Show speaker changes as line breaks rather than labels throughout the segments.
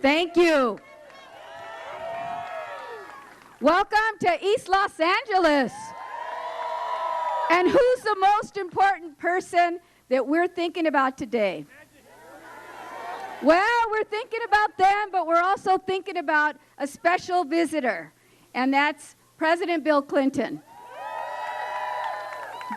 Thank you. Welcome to East Los Angeles. And who's the most important person that we're thinking about today? Well, we're thinking about them, but we're also thinking about a special visitor, and that's President Bill Clinton.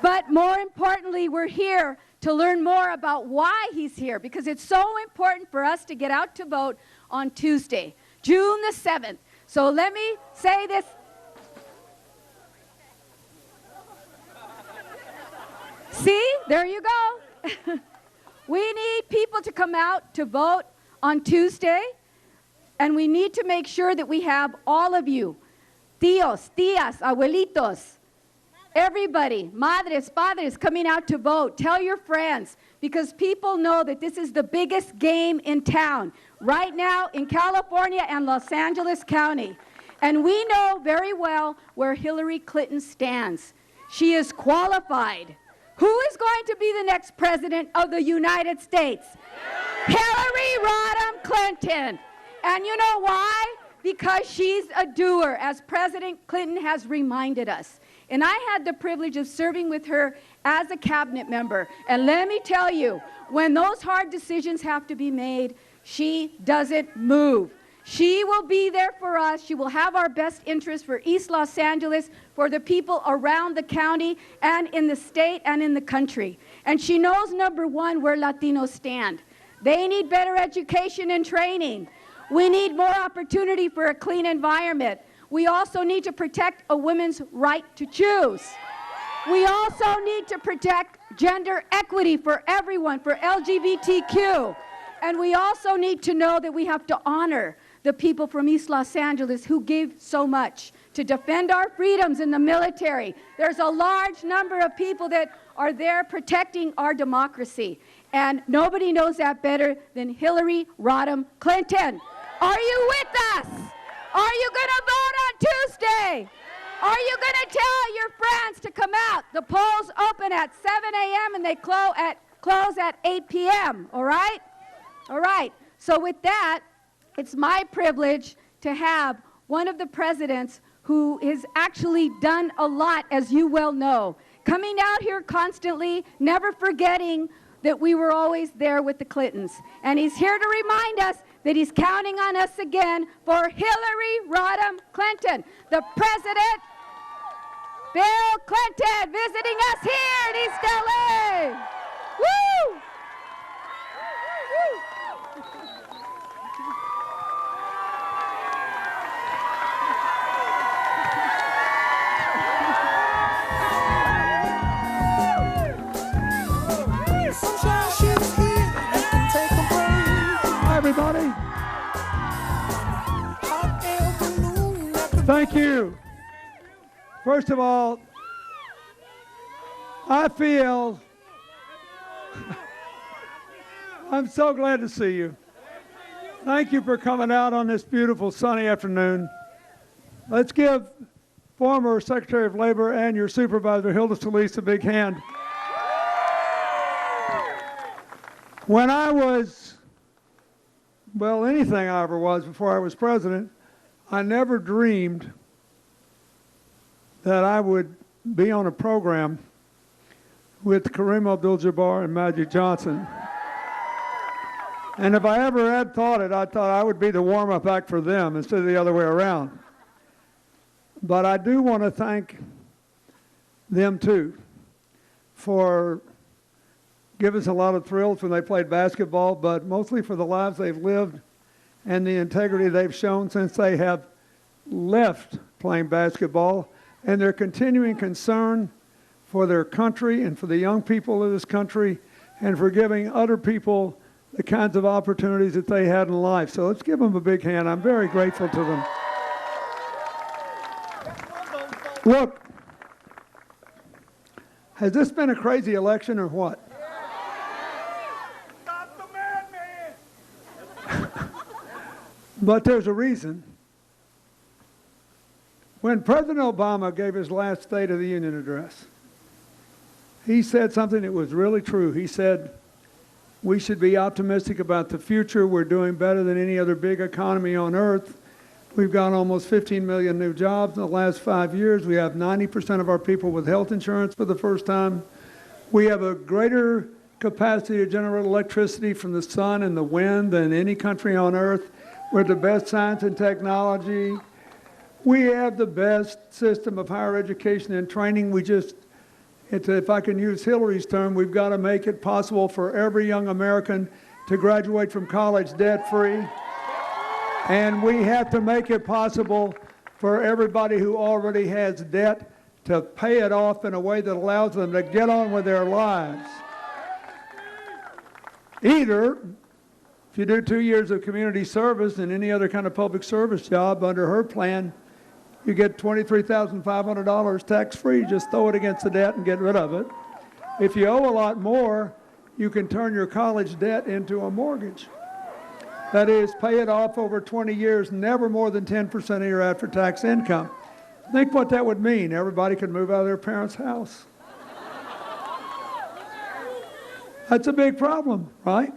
But more importantly, we're here to learn more about why he's here, because it's so important for us to get out to vote on Tuesday, June the 7th. So let me say this. See, there you go. We need people to come out to vote on Tuesday, and we need to make sure that we have all of you, tíos, tías, abuelitos, everybody, madres, padres, coming out to vote. Tell your friends, because people know that this is the biggest game in town right now in California and Los Angeles County. And we know very well where Hillary Clinton stands. She is qualified. Who is going to be the next president of the United States? Hillary Rodham Clinton. And you know why? Because she's a doer, as President Clinton has reminded us. And I had the privilege of serving with her as a cabinet member. And let me tell you, when those hard decisions have to be made, she doesn't move. She will be there for us. She will have our best interest for East Los Angeles, for the people around the county and in the state and in the country. And she knows, number one, where Latinos stand. They need better education and training. We need more opportunity for a clean environment. We also need to protect a woman's right to choose. We also need to protect gender equity for everyone, for LGBTQ. And we also need to know that we have to honor the people from East Los Angeles who gave so much to defend our freedoms in the military. There's a large number of people that are there protecting our democracy. And nobody knows that better than Hillary Rodham Clinton. Are you with us? Are you going to vote on Tuesday? Are you going to tell your friends to come out? The polls open at 7 a.m. and they close at 8 p.m., all right? All right. So with that, it's my privilege to have one of the presidents who has actually done a lot, as you well know, coming out here constantly, never forgetting that we were always there with the Clintons. And he's here to remind us that he's counting on us again for Hillary Rodham Clinton, the president, Bill Clinton, visiting us here in East LA. Woo!
Everybody. Thank you. First of all, I feel I'm so glad to see you. Thank you for coming out on this beautiful sunny afternoon. Let's give former Secretary of Labor and your supervisor, Hilda Solis, a big hand. When I was, well, anything I ever was before I was president, I never dreamed that I would be on a program with Kareem Abdul-Jabbar and Magic Johnson. And if I ever had thought it, I thought I would be the warm-up act for them instead of the other way around. But I do want to thank them too for giving us a lot of thrills when they played basketball, but mostly for the lives they've lived and the integrity they've shown since they have left playing basketball, and their continuing concern for their country and for the young people of this country, and for giving other people the kinds of opportunities that they had in life. So let's give them a big hand. I'm very grateful to them. Look, has this been a crazy election or what? But there's a reason. When President Obama gave his last State of the Union address, he said something that was really true. He said, We should be optimistic about the future. We're doing better than any other big economy on earth. We've got almost 15 million new jobs in the last 5 years. We have 90% of our people with health insurance for the first time. We have a greater capacity to generate electricity from the sun and the wind than any country on earth. We're the best science and technology. We have the best system of higher education and training. If I can use Hillary's term, we've got to make it possible for every young American to graduate from college debt-free. And we have to make it possible for everybody who already has debt to pay it off in a way that allows them to get on with their lives. Either, if you do 2 years of community service and any other kind of public service job under her plan, you get $23,500 tax-free. Just throw it against the debt and get rid of it. If you owe a lot more, you can turn your college debt into a mortgage. That is, pay it off over 20 years, never more than 10% of your after-tax income. Think what that would mean. Everybody could move out of their parents' house. That's a big problem, right?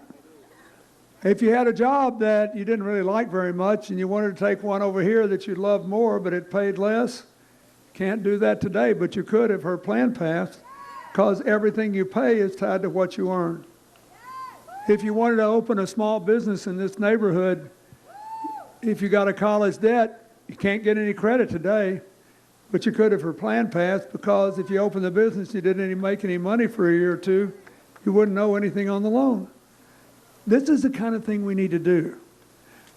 If you had a job that you didn't really like very much and you wanted to take one over here that you loved more but it paid less, can't do that today, but you could if her plan passed, because everything you pay is tied to what you earn. If you wanted to open a small business in this neighborhood, if you got a college debt, you can't get any credit today, but you could if her plan passed, because if you opened the business, you didn't even make any money for a year or two, you wouldn't owe anything on the loan. This is the kind of thing we need to do.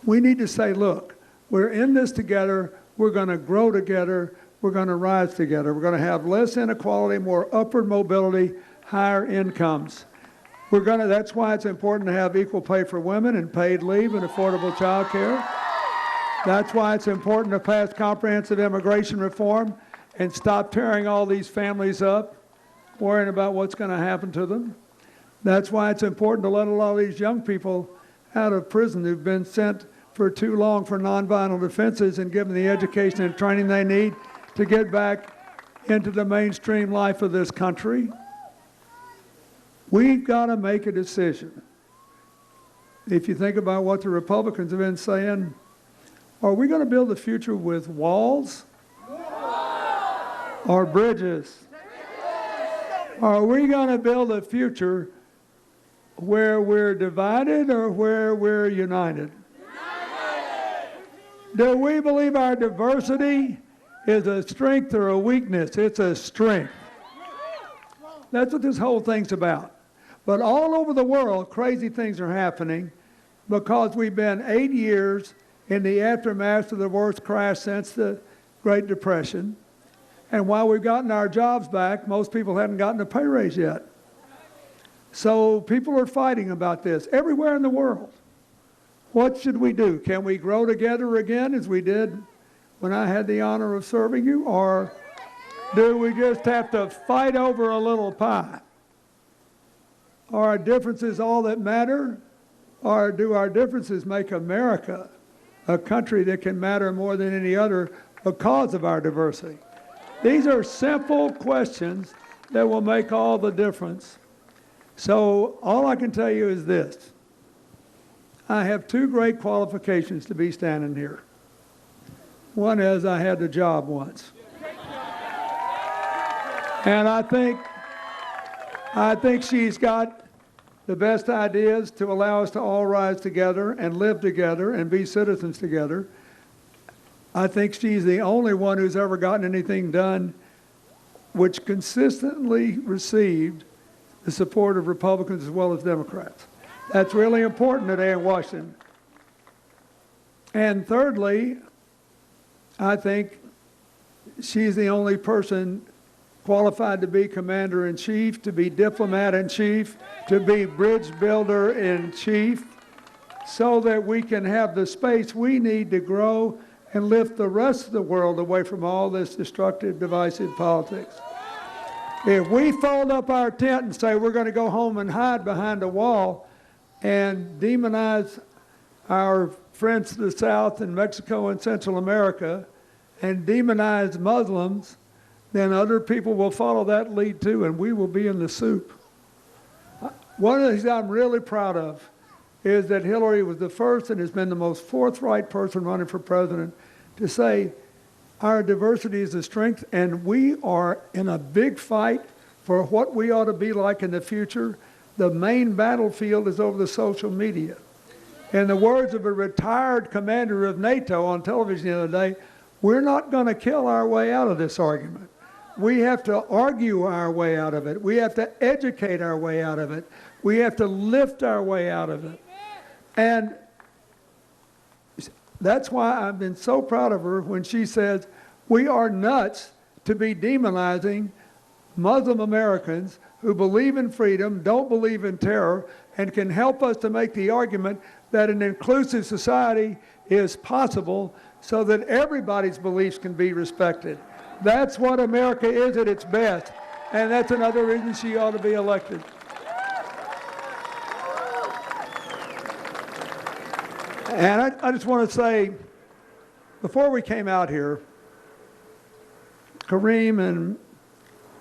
We need to say, look, we're in this together, we're going to grow together, we're going to rise together. We're going to have less inequality, more upward mobility, higher incomes. That's why it's important to have equal pay for women and paid leave and affordable child care. That's why it's important to pass comprehensive immigration reform and stop tearing all these families up, worrying about what's going to happen to them. That's why it's important to let a lot of these young people out of prison who've been sent for too long for nonviolent offenses and give them the education and training they need to get back into the mainstream life of this country. We've got to make a decision. If you think about what the Republicans have been saying, are we going to build a future with walls or bridges? Are we going to build a future where we're divided or where we're united? Do we believe our diversity is a strength or a weakness? It's a strength. That's what this whole thing's about. But all over the world, crazy things are happening because we've been 8 years in the aftermath of the worst crash since the Great Depression. And while we've gotten our jobs back, most people haven't gotten a pay raise yet. So people are fighting about this everywhere in the world. What should we do? Can we grow together again as we did when I had the honor of serving you? Or do we just have to fight over a little pie? Are our differences all that matter? Or do our differences make America a country that can matter more than any other because of our diversity? These are simple questions that will make all the difference. So all I can tell you is this. I have two great qualifications to be standing here. One is I had the job once. And I think she's got the best ideas to allow us to all rise together and live together and be citizens together. I think she's the only one who's ever gotten anything done which consistently received the support of Republicans as well as Democrats. That's really important today in Washington. And thirdly, I think she's the only person qualified to be commander-in-chief, to be diplomat-in-chief, to be bridge builder-in-chief, so that we can have the space we need to grow and lift the rest of the world away from all this destructive, divisive politics. If we fold up our tent and say we're going to go home and hide behind a wall and demonize our friends to the south in Mexico and Central America and demonize Muslims, then other people will follow that lead too, and we will be in the soup. One of the things I'm really proud of is that Hillary was the first and has been the most forthright person running for president to say our diversity is a strength, and we are in a big fight for what we ought to be like in the future. The main battlefield is over the social media. In the words of a retired commander of NATO on television the other day, we're not going to kill our way out of this argument. We have to argue our way out of it. We have to educate our way out of it. We have to lift our way out of it. And that's why I've been so proud of her when she says, we are nuts to be demonizing Muslim Americans who believe in freedom, don't believe in terror, and can help us to make the argument that an inclusive society is possible so that everybody's beliefs can be respected. That's what America is at its best, and that's another reason she ought to be elected. And I just want to say, before we came out here, Kareem and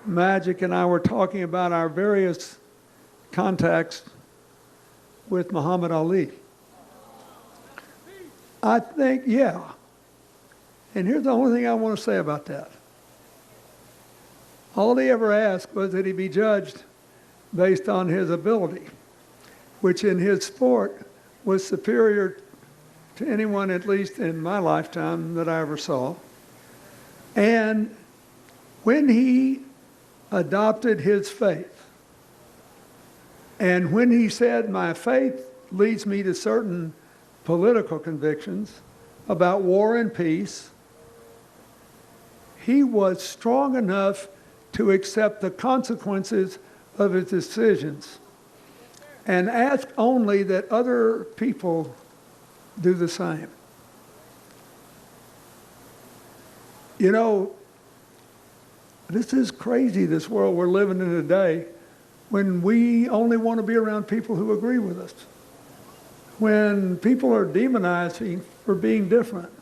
Magic and I were talking about our various contacts with Muhammad Ali. I think, yeah. And here's the only thing I want to say about that. All he ever asked was that he be judged based on his ability, which in his sport was superior to anyone, at least in my lifetime, that I ever saw. And when he adopted his faith, and when he said, my faith leads me to certain political convictions about war and peace, he was strong enough to accept the consequences of his decisions and ask only that other people do the same. You know, this is crazy, this world we're living in today, when we only want to be around people who agree with us, when people are demonizing for being different.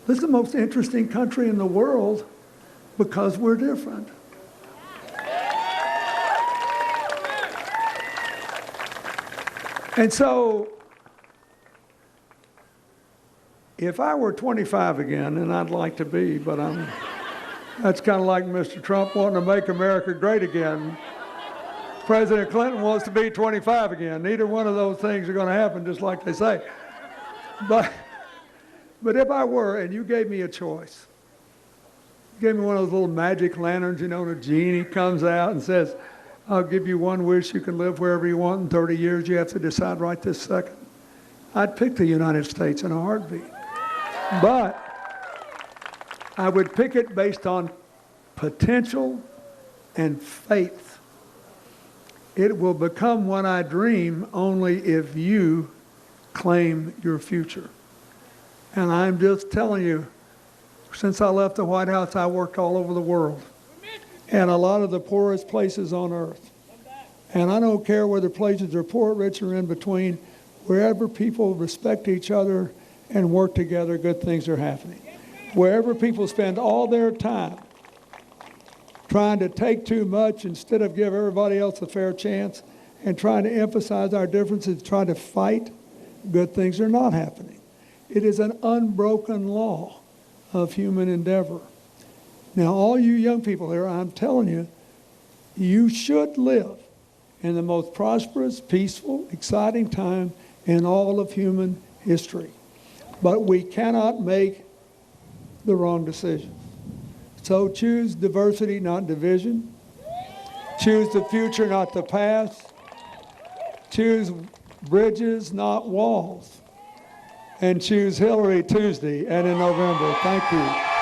This is the most interesting country in the world because we're different. And so, if I were 25 again, and I'd like to be, but that's kind of like Mr. Trump wanting to make America great again. President Clinton wants to be 25 again. Neither one of those things are going to happen, just like they say. But if I were, and you gave me a choice, you gave me one of those little magic lanterns, you know, and a genie comes out and says, I'll give you one wish, you can live wherever you want in 30 years, you have to decide right this second. I'd pick the United States in a heartbeat. But I would pick it based on potential and faith. It will become what I dream only if you claim your future. And I'm just telling you, since I left the White House, I worked all over the world. And a lot of the poorest places on earth. And I don't care whether places are poor, rich, or in between. Wherever people respect each other and work together, good things are happening. Wherever people spend all their time trying to take too much instead of give everybody else a fair chance and trying to emphasize our differences, trying to fight, good things are not happening. It is an unbroken law of human endeavor. Now, all you young people here, I'm telling you, you should live in the most prosperous, peaceful, exciting time in all of human history. But we cannot make the wrong decision. So choose diversity, not division. Choose the future, not the past. Choose bridges, not walls. And choose Hillary Tuesday and in November. Thank you.